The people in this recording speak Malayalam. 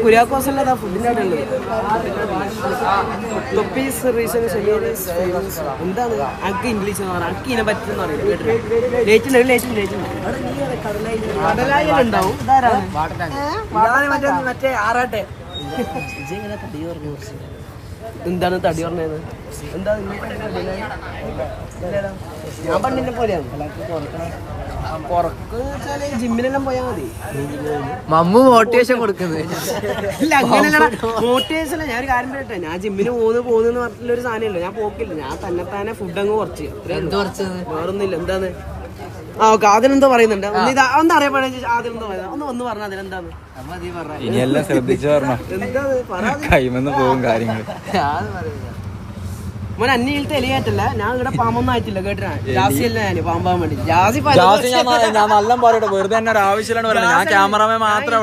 കുര്യാക്കോസല്ല ഫുഡിന്റെ അവിടെ ഉള്ളത്. എന്താണ് അക്ക് ഇംഗ്ലീഷ് എന്ന് പറഞ്ഞാൽ അക്ക് ഇതിനെ പറ്റുന്ന കടലായി ഉണ്ടാവും. മറ്റേ ആറാട്ടെ എന്താണ് തടി പറഞ്ഞത്? എന്താ ഞാൻ പണ്ടിനെ പോലെയാണ്. പുറക്ക് വെച്ചാല് ജിമ്മിലെല്ലാം പോയാൽ മതി. മമ്മു മോട്ടിവേഷൻ കൊടുക്കുന്നത് ഇല്ല, അങ്ങനെയല്ല മോട്ടിവേഷൻ. ഞാൻ ഒരു കാര്യം പറയട്ടെ, ഞാൻ ജിമ്മിന് പോകുന്നു പറഞ്ഞിട്ടുള്ളൊരു സാധനമല്ലോ. ഞാൻ പോക്കില്ല, ഞാൻ തന്നെ ഫുഡ് അങ്ങ് കുറച്ച് വേറൊന്നുമില്ല. എന്താണ് ഓക്കെ, അതിനെന്തോ പറയുന്നുണ്ട്. ഒന്ന് അറിയപ്പെടാ ആദ്യം എന്തോ പറയുന്നത് ഒന്ന് പറഞ്ഞാൽ അതിലെന്താണ്? ഇനിയെല്ലാം ശ്രദ്ധിച്ചു പറഞ്ഞോ, കൈമെന്ന് പോകും കാര്യങ്ങൾ. മോനെ അന്യയിലത്തെ എലിയായിട്ടല്ല, ഞാൻ ഇവിടെ പാമ്പൊന്നും ആയിട്ടില്ല കേട്ടാ. ജാസിയല്ല ഞാൻ പാമ്പാൻ വേണ്ടി. ജാസി ഞാൻ നല്ല പറയട്ടെ, വെറുതെ തന്നെ ഒരു ആവശ്യമില്ലാണ്ട് പറയുന്നത്. ഞാൻ ക്യാമറമാൻ മാത്രം